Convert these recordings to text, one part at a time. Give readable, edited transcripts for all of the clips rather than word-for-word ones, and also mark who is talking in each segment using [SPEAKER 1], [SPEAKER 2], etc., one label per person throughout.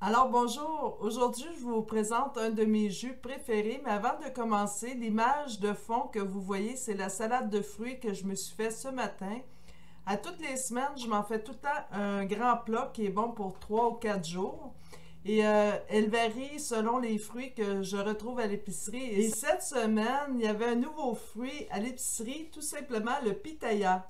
[SPEAKER 1] Alors bonjour, aujourd'hui je vous présente un de mes jus préférés, mais avant de commencer, l'image de fond que vous voyez, c'est la salade de fruits que je me suis fait ce matin. À toutes les semaines, je m'en fais tout le temps un grand plat qui est bon pour 3 ou 4 jours. Et elle varie selon les fruits que je retrouve à l'épicerie. Et cette semaine, il y avait un nouveau fruit à l'épicerie, tout simplement le pitaya,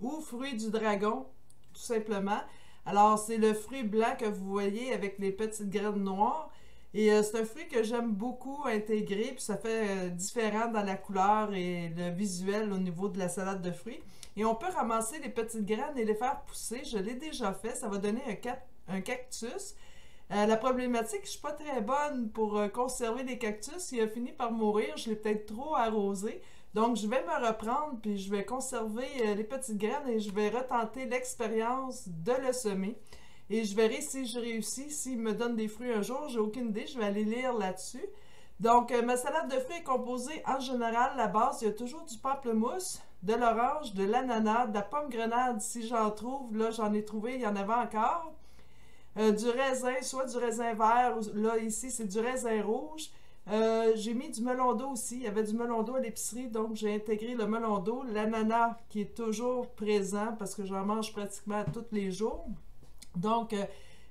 [SPEAKER 1] ou fruit du dragon, tout simplement. Alors, c'est le fruit blanc que vous voyez avec les petites graines noires. Et c'est un fruit que j'aime beaucoup intégrer, puis ça fait différent dans la couleur et le visuel au niveau de la salade de fruits. Et on peut ramasser les petites graines et les faire pousser. Je l'ai déjà fait, ça va donner un cactus. La problématique, je suis pas très bonne pour conserver les cactus. Il a fini par mourir, je l'ai peut-être trop arrosé. Donc, je vais me reprendre, puis je vais conserver les petites graines et je vais retenter l'expérience de le semer. Et je verrai si je réussis, s'il me donne des fruits un jour, j'ai aucune idée, je vais aller lire là-dessus. Donc, ma salade de fruits est composée en général, la base, il y a toujours du pamplemousse, de l'orange, de l'ananas, de la pomme grenade, si j'en trouve, là j'en ai trouvé, il y en avait encore. Du raisin, soit du raisin vert, là ici c'est du raisin rouge. J'ai mis du melon d'eau aussi, il y avait du melon d'eau à l'épicerie, donc j'ai intégré le melon d'eau, l'ananas qui est toujours présent parce que j'en mange pratiquement tous les jours. Donc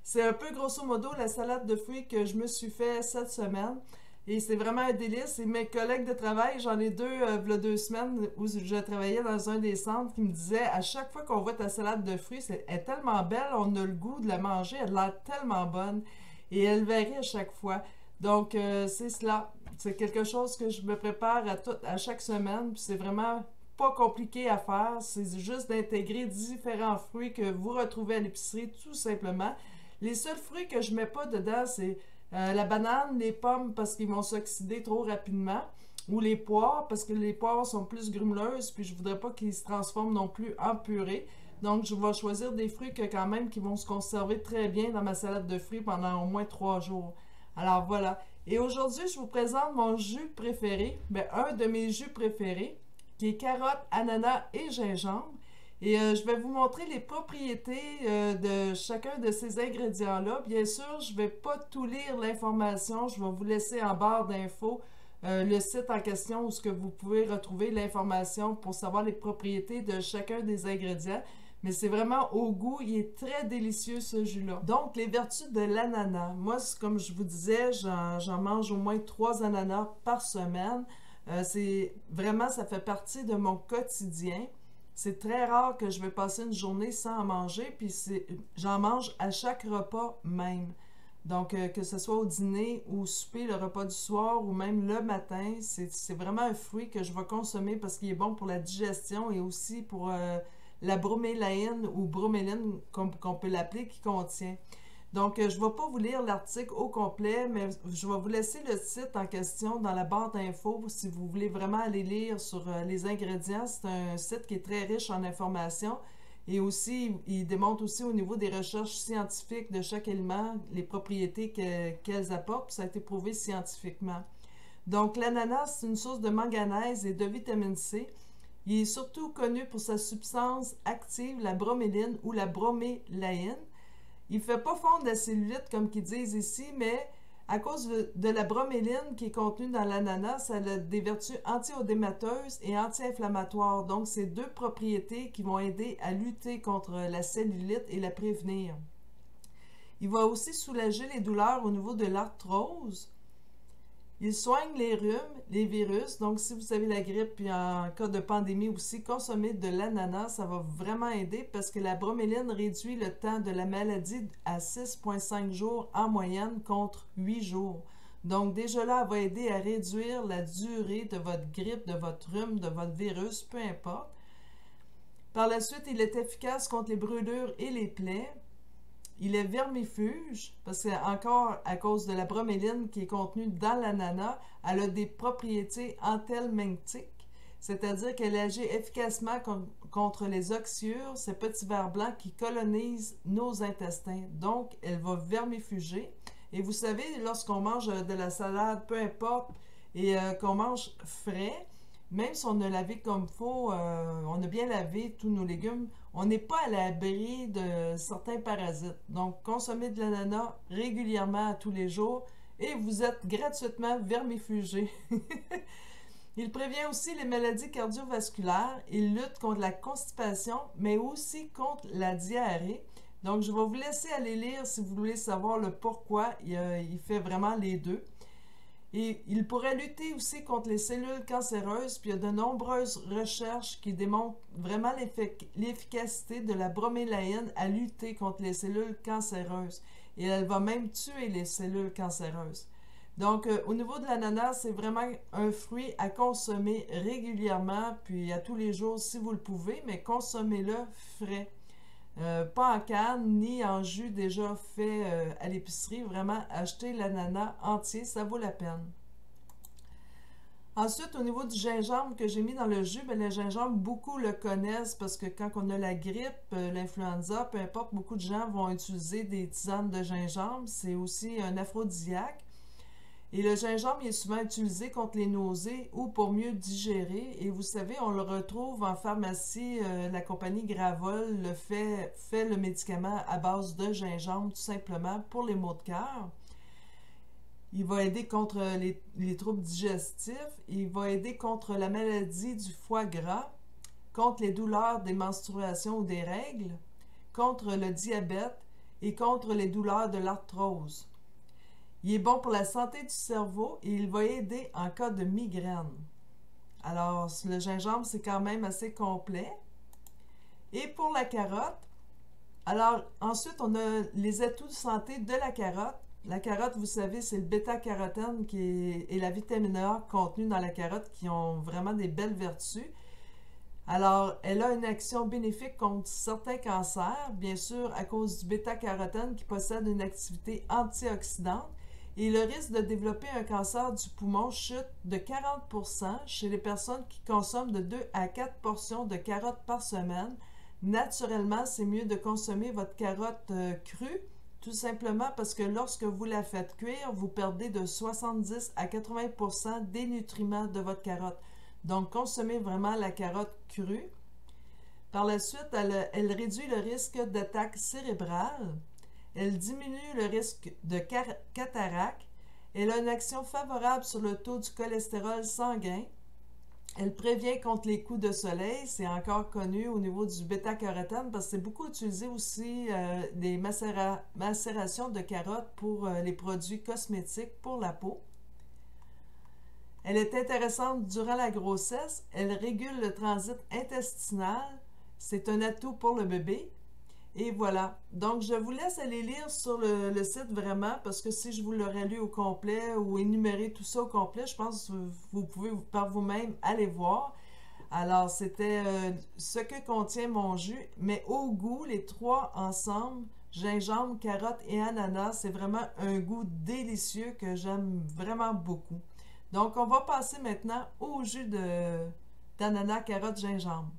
[SPEAKER 1] c'est un peu grosso modo la salade de fruits que je me suis fait cette semaine. Et c'est vraiment un délice. Et mes collègues de travail, j'en ai deux, v'là 2 semaines, où je travaillais dans un des centres, qui me disaient à chaque fois qu'on voit ta salade de fruits, elle est tellement belle, on a le goût de la manger, elle a l'air tellement bonne. Et elle varie à chaque fois. Donc, c'est cela. C'est quelque chose que je me prépare à chaque semaine, puis c'est vraiment pas compliqué à faire. C'est juste d'intégrer différents fruits que vous retrouvez à l'épicerie, tout simplement. Les seuls fruits que je mets pas dedans, c'est la banane, les pommes parce qu'ils vont s'oxyder trop rapidement, ou les poires parce que les poires sont plus grumeleuses, puis je voudrais pas qu'ils se transforment non plus en purée. Donc je vais choisir des fruits que quand même qui vont se conserver très bien dans ma salade de fruits pendant au moins 3 jours. Alors voilà. Et aujourd'hui, je vous présente mon jus préféré, ben, un de mes jus préférés, qui est carotte, ananas et gingembre. Et je vais vous montrer les propriétés de chacun de ces ingrédients-là. Bien sûr, je ne vais pas tout lire l'information. Je vais vous laisser en barre d'infos le site en question où ce que vous pouvez retrouver l'information pour savoir les propriétés de chacun des ingrédients. Mais c'est vraiment au goût, il est très délicieux ce jus-là. Donc, les vertus de l'ananas. Moi, comme je vous disais, j'en mange au moins 3 ananas par semaine. C'est vraiment, ça fait partie de mon quotidien. C'est très rare que je vais passer une journée sans en manger, puis j'en mange à chaque repas même. Donc, que ce soit au dîner ou au souper, le repas du soir ou même le matin, c'est vraiment un fruit que je vais consommer parce qu'il est bon pour la digestion et aussi pour la bromélaïne ou broméline, comme qu'on peut l'appeler, qui contient. Donc, je ne vais pas vous lire l'article au complet, mais je vais vous laisser le site en question dans la barre d'infos si vous voulez vraiment aller lire sur les ingrédients. C'est un site qui est très riche en informations et aussi, il démontre aussi au niveau des recherches scientifiques de chaque aliment les propriétés qu'elles apportent, puis ça a été prouvé scientifiquement. Donc, l'ananas, c'est une source de manganèse et de vitamine C. Il est surtout connu pour sa substance active, la broméline ou la bromélaïne. Il ne fait pas fondre la cellulite comme qu'ils disent ici, mais à cause de la broméline qui est contenue dans l'ananas, ça a des vertus anti-odémateuses et anti-inflammatoires. Donc, c'est deux propriétés qui vont aider à lutter contre la cellulite et la prévenir. Il va aussi soulager les douleurs au niveau de l'arthrose. Il soigne les rhumes, les virus. Donc, si vous avez la grippe, puis en cas de pandémie aussi, consommez de l'ananas, ça va vraiment aider parce que la broméline réduit le temps de la maladie à 6,5 jours en moyenne contre 8 jours. Donc, déjà là, elle va aider à réduire la durée de votre grippe, de votre rhume, de votre virus, peu importe. Par la suite, il est efficace contre les brûlures et les plaies. Il est vermifuge, parce que encore à cause de la broméline qui est contenue dans l'ananas, elle a des propriétés anthelmintiques, c'est-à-dire qu'elle agit efficacement contre les oxyures, ces petits vers blancs qui colonisent nos intestins. Donc, elle va vermifuger. Et vous savez, lorsqu'on mange de la salade, peu importe, et qu'on mange frais, Même si on a lavé comme il faut, on a bien lavé tous nos légumes, on n'est pas à l'abri de certains parasites. Donc, consommez de l'ananas régulièrement à tous les jours et vous êtes gratuitement vermifugé. Il prévient aussi les maladies cardiovasculaires, il lutte contre la constipation, mais aussi contre la diarrhée. Donc, je vais vous laisser aller lire si vous voulez savoir le pourquoi. Il fait vraiment les deux. Et il pourrait lutter aussi contre les cellules cancéreuses, puis il y a de nombreuses recherches qui démontrent vraiment l'efficacité de la bromélaïne à lutter contre les cellules cancéreuses. Et elle va même tuer les cellules cancéreuses. Donc, au niveau de l'ananas, c'est vraiment un fruit à consommer régulièrement, puis à tous les jours si vous le pouvez, mais consommez-le frais. Pas en canne, ni en jus déjà fait à l'épicerie. Vraiment, achetez l'ananas entier, ça vaut la peine. Ensuite, au niveau du gingembre que j'ai mis dans le jus, bien, le gingembre, beaucoup le connaissent parce que quand on a la grippe, l'influenza, peu importe, beaucoup de gens vont utiliser des tisanes de gingembre. C'est aussi un aphrodisiaque. Et le gingembre il est souvent utilisé contre les nausées ou pour mieux digérer. Et vous savez, on le retrouve en pharmacie. La compagnie Gravol fait le médicament à base de gingembre tout simplement pour les maux de cœur. Il va aider contre les troubles digestifs. Il va aider contre la maladie du foie gras, contre les douleurs des menstruations ou des règles, contre le diabète et contre les douleurs de l'arthrose. Il est bon pour la santé du cerveau et il va aider en cas de migraine. Alors, le gingembre, c'est quand même assez complet. Et pour la carotte, alors ensuite, on a les atouts de santé de la carotte. La carotte, vous savez, c'est le bêta-carotène et la vitamine A contenue dans la carotte qui ont vraiment des belles vertus. Alors, elle a une action bénéfique contre certains cancers, bien sûr à cause du bêta-carotène qui possède une activité antioxydante. Et le risque de développer un cancer du poumon chute de 40% chez les personnes qui consomment de 2 à 4 portions de carottes par semaine. Naturellement, c'est mieux de consommer votre carotte crue, tout simplement parce que lorsque vous la faites cuire, vous perdez de 70 à 80% des nutriments de votre carotte. Donc, consommez vraiment la carotte crue. Par la suite, elle réduit le risque d'attaque cérébrale. Elle diminue le risque de cataracte. Elle a une action favorable sur le taux du cholestérol sanguin. Elle prévient contre les coups de soleil. C'est encore connu au niveau du bêta-carotène parce que c'est beaucoup utilisé aussi des macérations de carottes pour les produits cosmétiques pour la peau. Elle est intéressante durant la grossesse. Elle régule le transit intestinal. C'est un atout pour le bébé. Et voilà. Donc, je vous laisse aller lire sur le site vraiment parce que si je vous l'aurais lu au complet ou énuméré tout ça au complet, je pense que vous pouvez par vous-même aller voir. Alors, c'était ce que contient mon jus, mais au goût, les trois ensemble, gingembre, carotte et ananas, c'est vraiment un goût délicieux que j'aime vraiment beaucoup. Donc, on va passer maintenant au jus d'ananas, carotte, gingembre.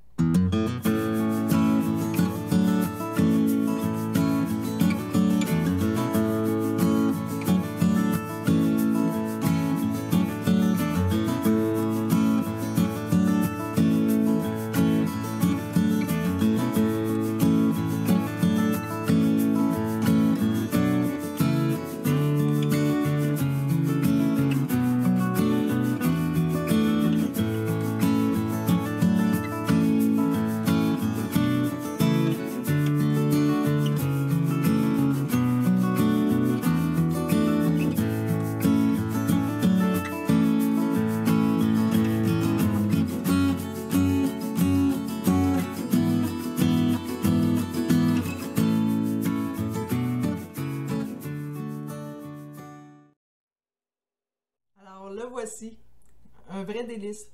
[SPEAKER 1] Alors, le voici. Un vrai délice.